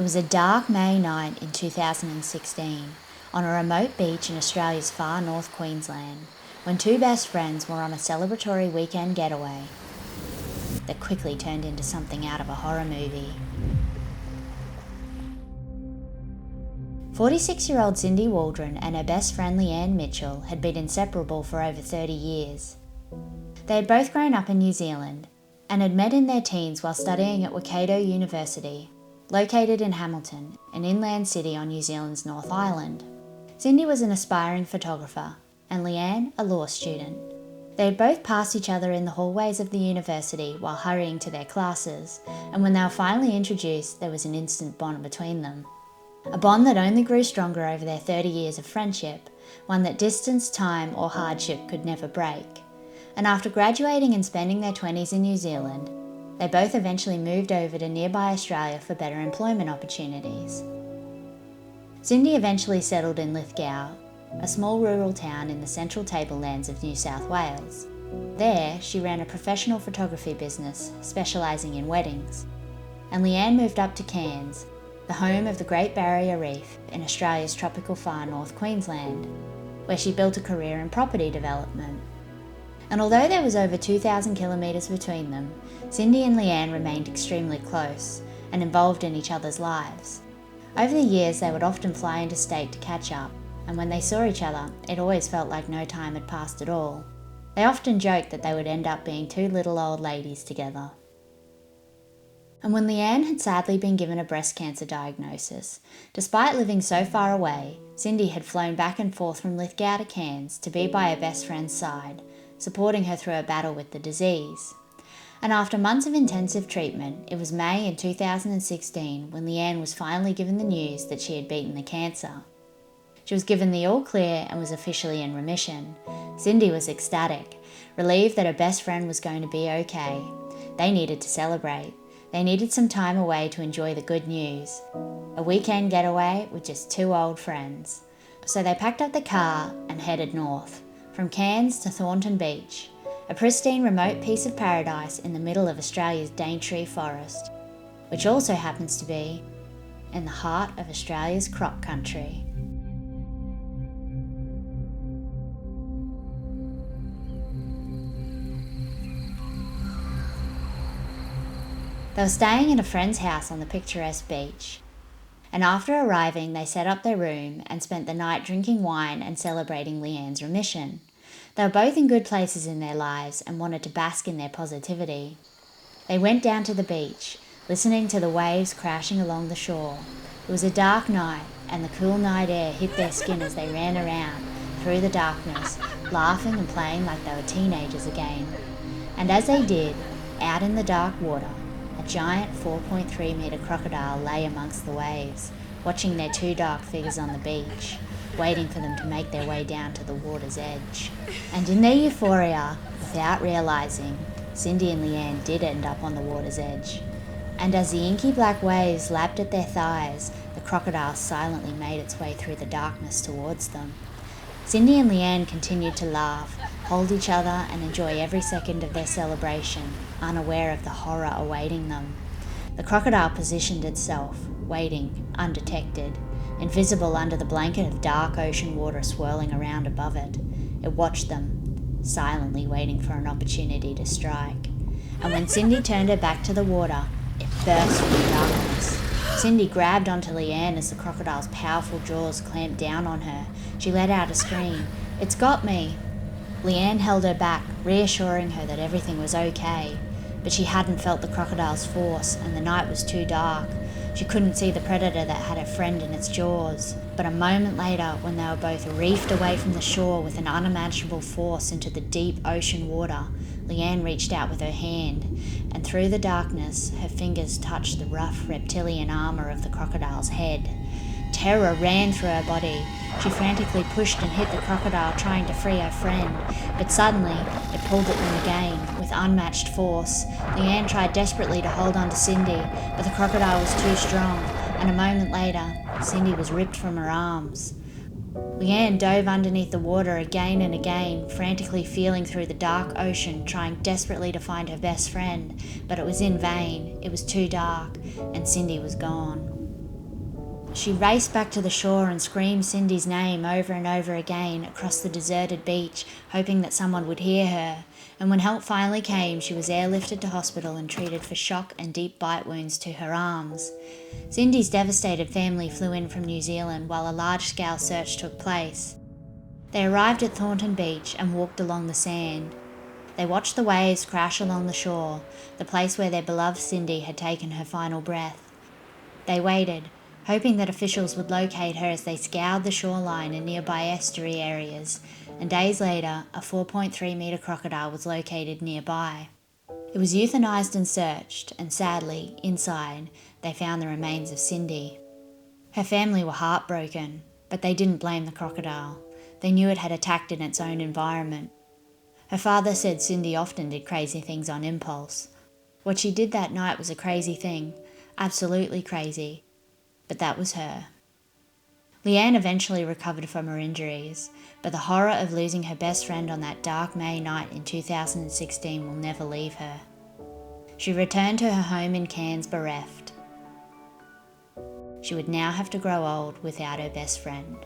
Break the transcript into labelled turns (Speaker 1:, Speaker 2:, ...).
Speaker 1: It was a dark May night in 2016 on a remote beach in Australia's far north Queensland when two best friends were on a celebratory weekend getaway that quickly turned into something out of a horror movie. 46-year-old Cindy Waldron and her best friend Leanne Mitchell had been inseparable for over 30 years. They had both grown up in New Zealand and had met in their teens while studying at Crocodile University, located in Hamilton, an inland city on New Zealand's North Island. Cindy was an aspiring photographer and Leanne a law student. They had both passed each other in the hallways of the university while hurrying to their classes, and when they were finally introduced, there was an instant bond between them. A bond that only grew stronger over their 30 years of friendship, one that distance, time or hardship could never break. And after graduating and spending their 20s in New Zealand, they both eventually moved over to nearby Australia for better employment opportunities. Cindy eventually settled in Lithgow, a small rural town in the central tablelands of New South Wales. There, she ran a professional photography business specialising in weddings. And Leanne moved up to Cairns, the home of the Great Barrier Reef in Australia's tropical far north Queensland, where she built a career in property development. And although there was over 2,000 kilometres between them, Cindy and Leanne remained extremely close and involved in each other's lives. Over the years, they would often fly interstate to catch up, and when they saw each other, it always felt like no time had passed at all. They often joked that they would end up being two little old ladies together. And when Leanne had sadly been given a breast cancer diagnosis, despite living so far away, Cindy had flown back and forth from Lithgow to Cairns to be by her best friend's side, supporting her through a battle with the disease. And after months of intensive treatment, it was May in 2016 when Leanne was finally given the news that she had beaten the cancer. She was given the all clear and was officially in remission. Cindy was ecstatic, relieved that her best friend was going to be okay. They needed to celebrate. They needed some time away to enjoy the good news. A weekend getaway with just two old friends. So they packed up the car and headed north, from Cairns to Thornton Beach, a pristine remote piece of paradise in the middle of Australia's Daintree forest, which also happens to be in the heart of Australia's croc country. They were staying at a friend's house on the picturesque beach, and after arriving they set up their room and spent the night drinking wine and celebrating Leanne's remission. They were both in good places in their lives and wanted to bask in their positivity. They went down to the beach, listening to the waves crashing along the shore. It was a dark night, and the cool night air hit their skin as they ran around through the darkness, laughing and playing like they were teenagers again. And as they did, out in the dark water, a giant 4.3 metre crocodile lay amongst the waves, watching their two dark figures on the beach, waiting for them to make their way down to the water's edge. And in their euphoria, without realising, Cindy and Leanne did end up on the water's edge. And as the inky black waves lapped at their thighs, the crocodile silently made its way through the darkness towards them. Cindy and Leanne continued to laugh, hold each other and enjoy every second of their celebration, unaware of the horror awaiting them. The crocodile positioned itself, waiting, undetected, invisible under the blanket of dark ocean water swirling around above it. It watched them, silently waiting for an opportunity to strike. And when Cindy turned her back to the water, it burst from the darkness. Cindy grabbed onto Leanne as the crocodile's powerful jaws clamped down on her. She let out a scream. "It's got me!" Leanne held her back, reassuring her that everything was okay. But she hadn't felt the crocodile's force, and the night was too dark. She couldn't see the predator that had her friend in its jaws. But a moment later, when they were both reefed away from the shore with an unimaginable force into the deep ocean water, Leanne reached out with her hand, and through the darkness, her fingers touched the rough reptilian armour of the crocodile's head. Terror ran through her body. She frantically pushed and hit the crocodile, trying to free her friend, but suddenly it pulled at them again with unmatched force. Leanne tried desperately to hold on to Cindy, but the crocodile was too strong, and a moment later, Cindy was ripped from her arms. Leanne dove underneath the water again and again, frantically feeling through the dark ocean, trying desperately to find her best friend, but it was in vain. It was too dark, and Cindy was gone. She raced back to the shore and screamed Cindy's name over and over again across the deserted beach, hoping that someone would hear her, and when help finally came, she was airlifted to hospital and treated for shock and deep bite wounds to her arms. Cindy's devastated family flew in from New Zealand while a large-scale search took place. They arrived at Thornton Beach and walked along the sand. They watched the waves crash along the shore, the place where their beloved Cindy had taken her final breath. They waited, hoping that officials would locate her as they scoured the shoreline and nearby estuary areas, and days later, a 4.3-metre crocodile was located nearby. It was euthanized and searched, and sadly, inside, they found the remains of Cindy. Her family were heartbroken, but they didn't blame the crocodile. They knew it had attacked in its own environment. Her father said Cindy often did crazy things on impulse. What she did that night was a crazy thing, absolutely crazy, but that was her. Leanne eventually recovered from her injuries, but the horror of losing her best friend on that dark May night in 2016 will never leave her. She returned to her home in Cairns bereft. She would now have to grow old without her best friend.